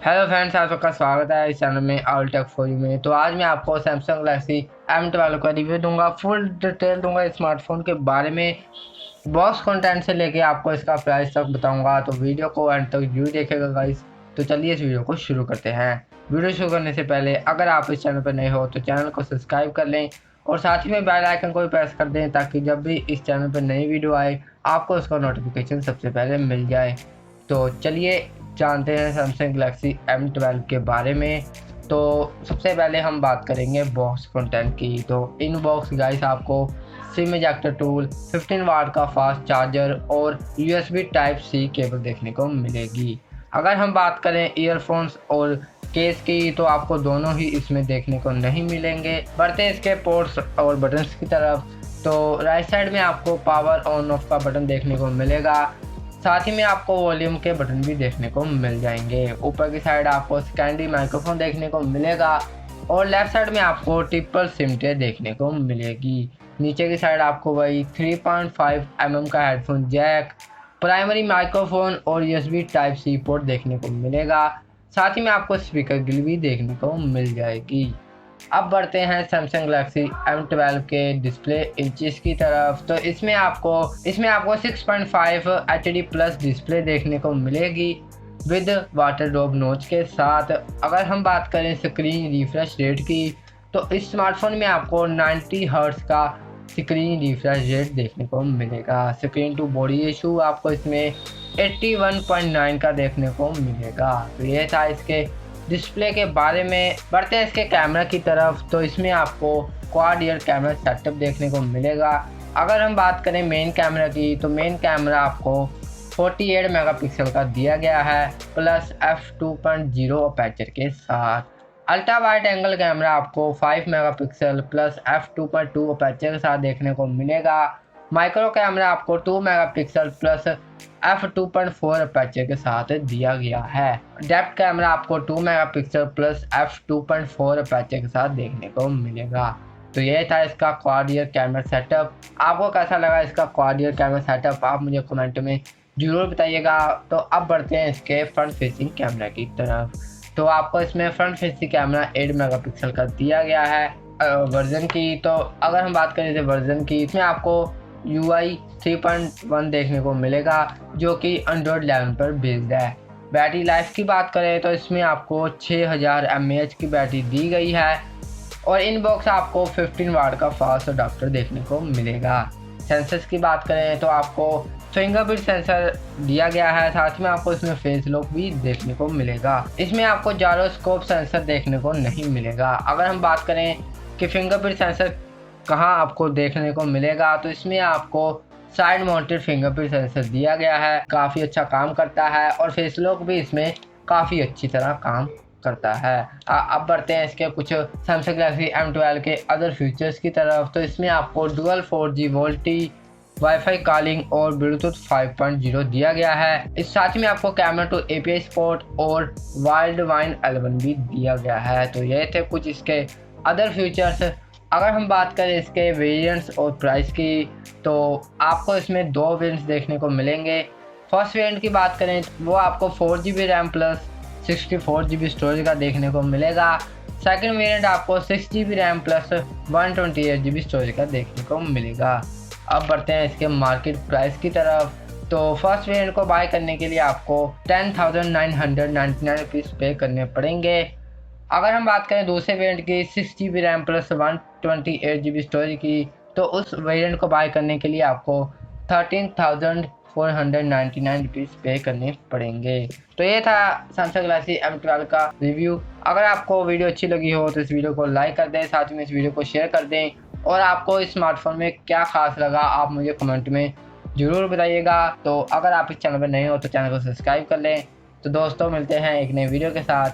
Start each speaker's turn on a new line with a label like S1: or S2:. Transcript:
S1: Hello friends, आप सबका स्वागत है इस चैनल में Arultech4you में। तो आज मैं आपको सैमसंग गैलेक्सी M12 का रिव्यू दूंगा, फुल डिटेल दूंगा स्मार्टफोन के बारे में, बॉक्स कंटेंट से लेके आपको इसका प्राइस तक बताऊंगा। तो वीडियो को एंड तक जरूर देखेगा गाइस। तो चलिए इस वीडियो को शुरू करते हैं। वीडियो शुरू करने से पहले अगर आप इस चैनल पर नए हो तो चैनल को सब्सक्राइब कर लें और साथ ही में बेल आइकन को भी प्रेस कर दें ताकि जब भी इस चैनल पर नई वीडियो आए आपको उसका नोटिफिकेशन सबसे पहले मिल जाए। तो चलिए जानते हैं सैमसंग गैलेक्सी M12 के बारे में। तो सबसे पहले हम बात करेंगे बॉक्स कंटेंट की। तो इन बॉक्स गाइस आपको सिम इजेक्टर टूल, 15 वाट का फास्ट चार्जर और USB टाइप C केबल देखने को मिलेगी। अगर हम बात करें ईयरफोन्स और केस की तो आपको दोनों ही इसमें देखने को नहीं मिलेंगे। बढ़ते हैं इसके पोर्ट्स और बटन्स की तरफ। तो राइट साइड में आपको पावर ऑन ऑफ का बटन देखने को मिलेगा, साथ ही में आपको वॉल्यूम के बटन भी देखने को मिल जाएंगे। ऊपर की साइड आपको सेकेंडरी माइक्रोफोन देखने को मिलेगा और लेफ्ट साइड में आपको ट्रिपल सिम ट्रे देखने को मिलेगी। नीचे की साइड आपको वही 3.5 mm का हेडफोन जैक, प्राइमरी माइक्रोफोन और USB टाइप C पोर्ट देखने को मिलेगा। साथ ही में आपको स्पीकर ग्रिल भी देखने को मिल जाएगी। अब बढ़ते हैं सैमसंग गैलेक्सी M12 के डिस्प्ले इंचेस की तरफ। तो इसमें आपको 6.5 HD प्लस डिस्प्ले देखने को मिलेगी विद वाटर ड्रॉप नोच के साथ। अगर हम बात करें स्क्रीन रिफ्रेश रेट की तो इस स्मार्टफोन में आपको 90 हर्ट्ज का स्क्रीन रिफ्रेश रेट देखने को मिलेगा। स्क्रीन टू बॉडी रेशियो आपको इसमें 81.9 का देखने को मिलेगा। तो ये था इसके डिस्प्ले के बारे में। बढ़ते हैं इसके कैमरा की तरफ। तो इसमें आपको क्वाड रियर कैमरा सेटअप देखने को मिलेगा। अगर हम बात करें मेन कैमरा की तो मेन कैमरा आपको 48 मेगापिक्सल का दिया गया है प्लस f2.0 अपर्चर के साथ। अल्ट्रा वाइड एंगल कैमरा आपको 5 मेगापिक्सल प्लस f2.2 अपर्चर के साथ देखने को मिलेगा। माइक्रो कैमरा आपको 2 मेगापिक्सल प्लस f2.4 अपर्चर के साथ दिया गया है। डेप्थ कैमरा आपको 2 मेगापिक्सल प्लस f2.4 अपर्चर के साथ देखने को मिलेगा। तो ये था इसका क्वाड रियर कैमरा सेटअप। आपको कैसा लगा इसका क्वाड रियर कैमरा सेटअप, आप मुझे कमेंट में जरूर बताइएगा। तो अब बढ़ते हैं इसके फ्रंट फेसिंग कैमरा की तरफ। तो आपको इसमें फ्रंट फेसिंग कैमरा 8 मेगापिक्सल का दिया गया है। वर्जन की तो अगर हम बात करें वर्जन की, इसमें आपको UI 3.1 देखने को मिलेगा जो कि Android 11 पर बेस्ड है। बैटरी लाइफ की बात करें तो इसमें आपको 6000 mAh की बैटरी दी गई है और इन बॉक्स आपको 15 वाट का फास्ट अडाप्टर देखने को मिलेगा। सेंसर्स की बात करें तो आपको फिंगरप्रिंट सेंसर दिया गया है, साथ में आपको इसमें फेस लॉक भी देखने को मिलेगा। इसमें आपको जायरोस्कोप सेंसर देखने को नहीं मिलेगा। अगर हम बात करें कि फिंगरप्रिंट सेंसर कहाँ आपको देखने को मिलेगा तो इसमें आपको साइड माउंटेड फिंगरप्रिंट सेंसर दिया गया है, काफ़ी अच्छा काम करता है और फेस लॉक भी इसमें काफ़ी अच्छी तरह काम करता है। अब बढ़ते हैं इसके कुछ सैमसंग गैलेक्सी M12 के अदर फीचर्स की तरफ। तो इसमें आपको dual 4G VoLTE, wifi calling और ब्लूटूथ 5.0 दिया गया है। इस साथ में आपको कैमरा टू API सपोर्ट और वाइल्ड वाइन 11 भी दिया गया है। तो ये थे कुछ इसके अदर फीचर्स। अगर हम बात करें इसके वेरिएंट्स और प्राइस की तो आपको इसमें 2 वेरिएंट्स देखने को मिलेंगे। फर्स्ट वेरिएंट की बात करें वो आपको 4GB RAM plus 64GB storage का देखने को मिलेगा। सेकंड वेरिएंट आपको 6GB RAM plus 128GB storage का देखने को मिलेगा। अब बढ़ते हैं इसके मार्केट प्राइस की तरफ। तो फर्स्ट वेरिएंट को बाय करने के लिए आपको 10,999 रुपीज़ पे करने पड़ेंगे। अगर हम बात करें दूसरे वेरिएंट की 6GB RAM plus 128GB storage की तो उस वेरिएंट को बाय करने के लिए आपको 13,499 रुपीज़ पे करने पड़ेंगे। तो ये था सैमसंग गैलेक्सी M12 का रिव्यू। अगर आपको वीडियो अच्छी लगी हो तो इस वीडियो को लाइक कर दें, साथ में इस वीडियो को शेयर कर दें और आपको इस स्मार्टफोन में क्या खास लगा आप मुझे कमेंट में ज़रूर बताइएगा। तो अगर आप इस चैनल पर नए हो तो चैनल को सब्सक्राइब कर लें। तो दोस्तों मिलते हैं एक नए वीडियो के साथ।